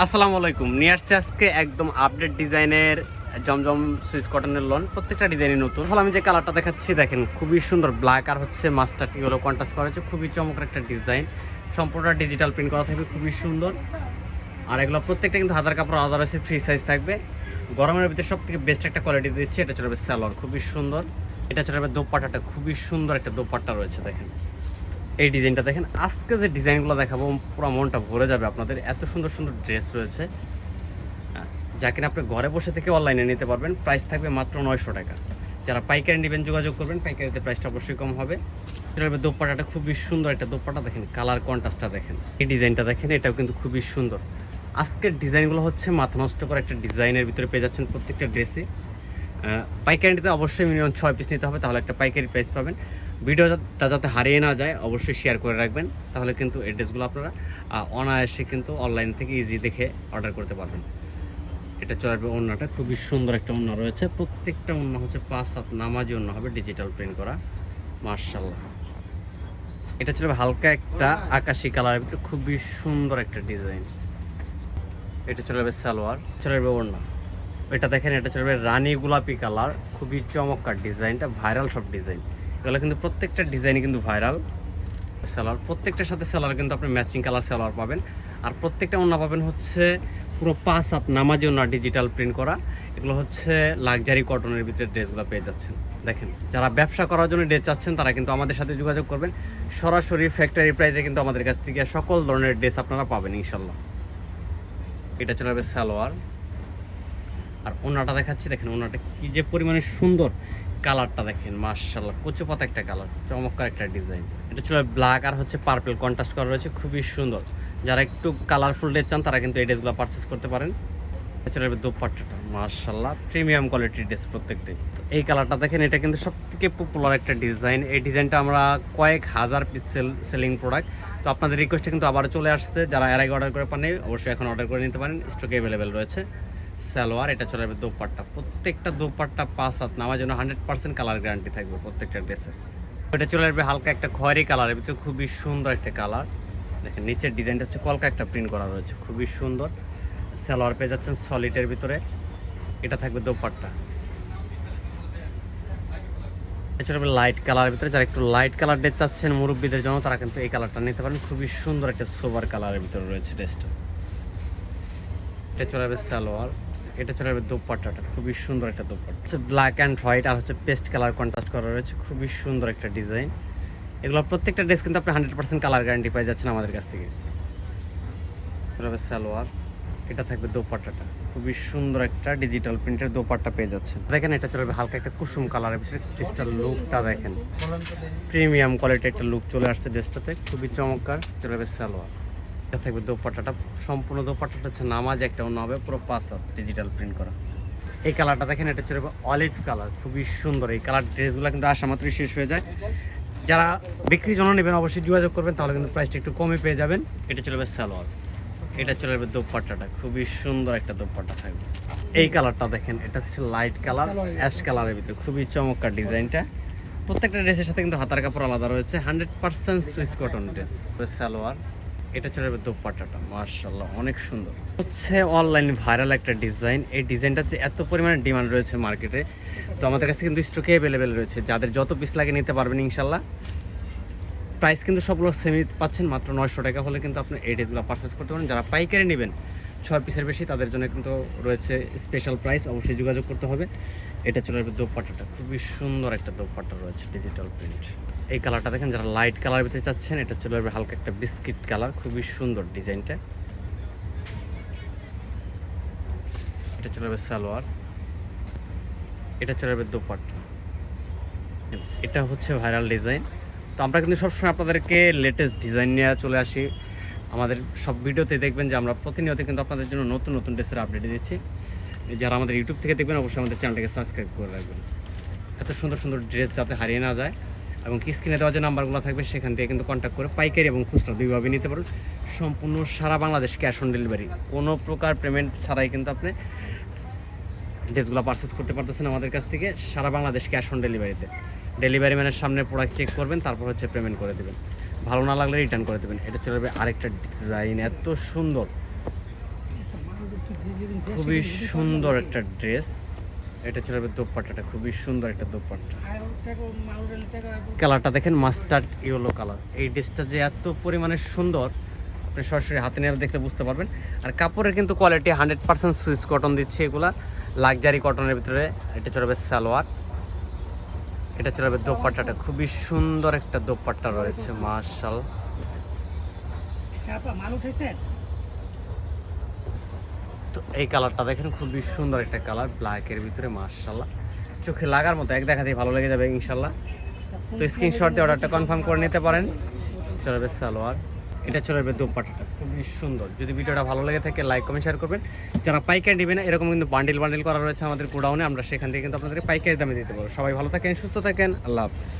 আসসালামু আলাইকুম। নিয়ে আসছে আজকে একদম আপডেট ডিজাইনের জমজম সুইস কটনের লন। প্রত্যেকটা ডিজাইনই নতুন। হলো আমি যে কালারটা দেখাচ্ছি দেখেন, খুবই সুন্দর ব্ল্যাক আর হচ্ছে মাস্টারটি হলো কন্ট্রাস্ট করা হচ্ছে, খুবই চমৎকার একটা ডিজাইন। সম্পূর্ণ ডিজিটাল প্রিন্ট করা থাকবে, খুবই সুন্দর। আর এগুলো প্রত্যেকটা কিন্তু হাতার কাপড় আলাদা রয়েছে, ফ্রি সাইজ থাকবে। গরমের ভিতরে সব থেকে বেস্ট একটা কোয়ালিটি দিচ্ছে। এটা চলবে সালোয়ার, খুবই সুন্দর। এটা চলবে দোপাট্টাটা, খুবই সুন্দর একটা দোপাট্টা রয়েছে দেখেন। এই ডিজাইনটা দেখেন, আজকে যে ডিজাইনগুলো দেখাবো পুরো মনটা ভরে যাবে আপনাদের। এত সুন্দর সুন্দর ড্রেস রয়েছে, যা কিনা আপনি ঘরে বসে থেকে অনলাইনে নিতে পারবেন। প্রাইস থাকবে মাত্র 900 টাকা। যারা পাইকারি নেবেন যোগাযোগ করবেন, পাইকারিতে প্রাইসটা অবশ্যই কম হবে। দোপাট্টাটা খুবই সুন্দর একটা দোপাট্টা দেখেন, কালার কন্ট্রাস্টটা দেখেন, এই ডিজাইনটা দেখেন, এটাও কিন্তু খুবই সুন্দর। আজকের ডিজাইনগুলো হচ্ছে মাথা নষ্ট করা একটা ডিজাইনের ভিতরে পেয়ে যাচ্ছেন প্রত্যেকটা ড্রেসে। পাইকারি নিতে অবশ্যই মিনিমাম 6 পিস নিতে হবে, তাহলে একটা পাইকারি প্রাইস পাবেন। ভিডিওটা যাতে হারিয়ে না যায় অবশ্যই শেয়ার করে রাখবেন, তাহলে কিন্তু এই ড্রেসগুলো আপনারা অনায়াসে কিন্তু অনলাইন থেকে ইজি দেখে অর্ডার করতে পারবেন। এটা চলে আসবে ওড়নাটা, খুবই সুন্দর একটা ওড়না রয়েছে। প্রত্যেকটা ওড়না হচ্ছে 5 হাত নামাজি ওড়না হবে, ডিজিটাল প্রিন্ট করা, মাশাআল্লাহ। এটা চলে হালকা একটা আকাশি কালারের ভিতরে, খুবই সুন্দর একটা ডিজাইন। এটা চলে যাবে সালোয়ার, চলে যাবে ওড়না। এটা দেখেন, এটা চলে যাবে রানী গোলাপি কালার, খুবই চমৎকার ডিজাইনটা, ভাইরাল সব ডিজাইন এগুলো কিন্তু, প্রত্যেকটা ডিজাইনই কিন্তু ভাইরাল। সালোয়ার প্রত্যেকটার সাথে সালোয়ার কিন্তু আপনি ম্যাচিং কালার সালোয়ার পাবেন। আর প্রত্যেকটা ওড়না পাবেন হচ্ছে পুরো 5 হাত নামাজি ওড়না, ডিজিটাল প্রিন্ট করা। এগুলো হচ্ছে লাক্সারি কটনের ভিতরে ড্রেসগুলো পেয়ে যাচ্ছেন। দেখেন, যারা ব্যবসা করার জন্য ড্রেস চাচ্ছেন তারা কিন্তু আমাদের সাথে যোগাযোগ করবেন। সরাসরি ফ্যাক্টরি প্রাইসে কিন্তু আমাদের কাছ থেকে সকল ধরনের ড্রেস আপনারা পাবেন ইনশাল্লাহ। এটা চলে যাবে সালোয়ার। আর ওড়নাটা দেখাচ্ছি দেখেন, ওড়নাটা কি যে পরিমাণে সুন্দর, কালারটা দেখেন মাশাআল্লাহ, কচু পাতা একটা কালার, চমৎকার একটা ডিজাইন। এটা চলে ব্ল্যাক আর হচ্ছে পার্পল কন্ট্রাস্ট করা রয়েছে, খুবই সুন্দর। যারা একটু কালারফুল ড্রেস চান তারা কিন্তু এই ড্রেসগুলো পারচেস করতে পারেন। এটা চলে দোপাট্টাটা মাশাআল্লাহ, প্রিমিয়াম কোয়ালিটির ড্রেস প্রত্যেকটাই। এই কালারটা দেখেন, এটা কিন্তু সবথেকে পপুলার একটা ডিজাইন। এই ডিজাইনটা আমরা কয়েক হাজার পিস সেলিং প্রোডাক্ট। তো আপনাদের রিকোয়েস্টে কিন্তু আবার চলে আসছে, যারা এর আগে অর্ডার করে পান অবশ্যই এখন অর্ডার করে নিতে পারেন, স্টকে অ্যাভেলেবেল রয়েছে। সালোয়ার, এটা চলে যাবে দোপাট্টা, প্রত্যেকটা দোপাট্টা 5 হাত নামার জন্য 100% কালার গ্যারান্টি থাকবে প্রত্যেকটা ড্রেসের। এটা চলে আসবে হালকা একটা খয়েরি কালারের ভিতরে, খুবই সুন্দর একটা কালার দেখেন। নিচের ডিজাইনটা হচ্ছে কলকা একটা প্রিন্ট করা রয়েছে, খুবই সুন্দর। সালোয়ার পেয়ে যাচ্ছেন সলিডের ভিতরে, এটা থাকবে দোপাট্টা। এটা চলে আসবে লাইট কালারের ভিতরে, যারা একটু লাইট কালার ড্রেস চাচ্ছেন মুরব্বীদের জন্য তারা কিন্তু এই কালারটা নিতে পারেন, খুবই সুন্দর একটা সোবার কালারের ভিতরে রয়েছে ড্রেসটা। এটা চলে আসবে সালোয়ার, এটা চলে যাবে দোপাট্টাটা, খুবই সুন্দর একটা দোপাট্টা হচ্ছে ব্ল্যাক অ্যান্ড হোয়াইট আর হচ্ছে পেস্ট কালার কন্ট্রাস্ট করা রয়েছে, খুবই সুন্দর একটা ডিজাইন। এগুলো প্রত্যেকটা ড্রেস কিন্তু আপনি 100% কালার গ্যারান্টি পেয়ে যাচ্ছেন আমাদের কাছ থেকে। সালোয়ার, এটা থাকবে দোপাট্টাটা, খুবই সুন্দর একটা ডিজিটাল প্রিন্টের দোপাট্টা পেয়ে যাচ্ছেন। দেখেন, এটা চলে হালকা একটা কুসুম কালারের ভিতরে, ড্রেসটার লুকটা দেখেন, প্রিমিয়াম কোয়ালিটির একটা লুক চলে আসছে ড্রেসটাতে, খুবই চমৎকার। চলে সালোয়ার, এটা থাকবে দোপাট্টাটা, সম্পূর্ণ দোপাট্টাটা হচ্ছে নামাজ একটা অন্য হবে, পুরো 5 হাত ডিজিটাল প্রিন্ট করা। এই কালারটা দেখেন, এটা চলে অলিভ কালার, খুবই সুন্দর। এই কালার ড্রেসগুলো কিন্তু আসা মাত্রই শেষ হয়ে যায়। যারা বিক্রির জন্য নেবেন অবশ্যই যোগাযোগ করবেন, তাহলে কিন্তু প্রাইসটা একটু কমে পেয়ে যাবেন। এটা চলে যাবে সালোয়ার, এটা চলে যাবে দোপাট্টাটা, খুবই সুন্দর একটা দোপাট্টা থাকবে। এই কালারটা দেখেন, এটা হচ্ছে লাইট কালার, অ্যাশ কালারের ভিতরে, খুবই চমৎকার ডিজাইনটা। প্রত্যেকটা ড্রেসের সাথে কিন্তু হাতার কাপড় আলাদা রয়েছে, 100% সুইস কটন ড্রেস। সালোয়ার, এটা চলে যাবে দোপাট্টাটা, মাশাআল্লাহ অনেক সুন্দর। হচ্ছে অনলাইন ভাইরাল একটা ডিজাইন। এই ডিজাইনটা যে এত পরিমাণে ডিমান্ড রয়েছে মার্কেটে, তো আমাদের কাছে কিন্তু স্টকে অ্যাভেলেবেল রয়েছে, যাদের যত পিস লাগে নিতে পারবেন ইনশাল্লাহ। প্রাইস কিন্তু সবগুলো সেমি পাচ্ছেন, মাত্র 900 টাকা হলে কিন্তু আপনি এই ড্রেসগুলো পারচেস করতে পারেন। যারা পাইকারি নেবেন 6 পিসের বেশি, তাদের জন্য কিন্তু রয়েছে স্পেশাল প্রাইস, অবশ্যই যোগাযোগ করতে হবে। এটা চলে যাবে দোপাট্টাটা, খুবই সুন্দর একটা দোপাট্টা রয়েছে, ডিজিটাল প্রিন্ট। এই কালারটা দেখেন, যারা লাইট কালার ভিতরে চাচ্ছেন, এটা চলে যাবে হালকা একটা বিস্কিট কালার, খুবই সুন্দর ডিজাইনটা। এটা চলে যাবে সালোয়ার, এটা চলে যাবে দোপাট্টা। এটা হচ্ছে ভাইরাল ডিজাইন। তো আমরা কিন্তু সবসময় আপনাদেরকে লেটেস্ট ডিজাইন নিয়ে চলে আসি। আমাদের সব ভিডিওতে দেখবেন যে আমরা প্রতিনিয়ত কিন্তু আপনাদের জন্য নতুন নতুন ড্রেসের আপডেট দিচ্ছি। যারা আমাদের ইউটিউব থেকে দেখবেন অবশ্যই আমাদের চ্যানেলটাকে সাবস্ক্রাইব করে রাখবেন, এত সুন্দর সুন্দর ড্রেস যাতে হারিয়ে না যায়। এবং স্ক্রিনে দেওয়া যে নাম্বারগুলো থাকবে সেখান থেকে কিন্তু কন্ট্যাক্ট করে পাইকারি এবং খুচরা দুইভাবে নিতে পারবেন। সম্পূর্ণ সারা বাংলাদেশ ক্যাশ অন ডেলিভারি, কোনো প্রকার পেমেন্ট ছাড়াই কিন্তু আপনি ড্রেসগুলো পারচেস করতে পারতেছেন আমাদের কাছ থেকে, সারা বাংলাদেশ ক্যাশ অন ডেলিভারিতে। ডেলিভারি ম্যানের সামনে প্রোডাক্ট চেক করবেন, তারপর হচ্ছে পেমেন্ট করে দেবেন, ভালো না লাগলে রিটার্ন করে দেবেন। এটা চলে যাবে আরেকটা ডিজাইন, এত সুন্দর, খুবই সুন্দর একটা ড্রেস। এটা চলে যাবে দোপাট্টাটা, খুবই সুন্দর একটা দোপাট্টা। কালারটা দেখেন মাস্টার্ড ইয়েলো কালার। এই ড্রেসটা যে এত পরিমাণে সুন্দর আপনি সরাসরি হাতে নিয়ে দেখলে বুঝতে পারবেন। আর কাপড়ের কিন্তু কোয়ালিটি 100% সুইস কটন দিচ্ছে, এগুলা লাক্সারি কটনের ভিতরে। এটা চলে যাবে সালোয়ার, এটা চলে যাবে দোপাট্টাটা, খুবই সুন্দর একটা দোপাট্টা রয়েছে মাশাআল্লাহ। তো এই কালারটা দেখেন খুবই সুন্দর একটা কালার, ব্ল্যাকের ভিতরে মাশাআল্লাহ, চোখে লাগার মতো, এক দেখাতেই ভালো লেগে যাবে ইনশাআল্লাহ। তো স্ক্রিনশট দিয়ে অর্ডারটা কনফার্ম করে নিতে পারেন। চলে যাবে সালোয়ার, এটা চলে যাবে দোপাট্টাটা, খুবই সুন্দর। যদি ভিডিওটা ভালো লেগে থাকে লাইক কমেন্ট শেয়ার করবেন। যারা পাইকারি নেবেন এরকম কিন্তু বান্ডিল বান্ডিল করা রয়েছে আমাদের গোডাউনে, আমরা সেখান থেকে কিন্তু আপনাদের পাইকারি দামে দিতে পারবো। সবাই ভালো থাকেন, সুস্থ থাকেন, আল্লাহ হাফেজ।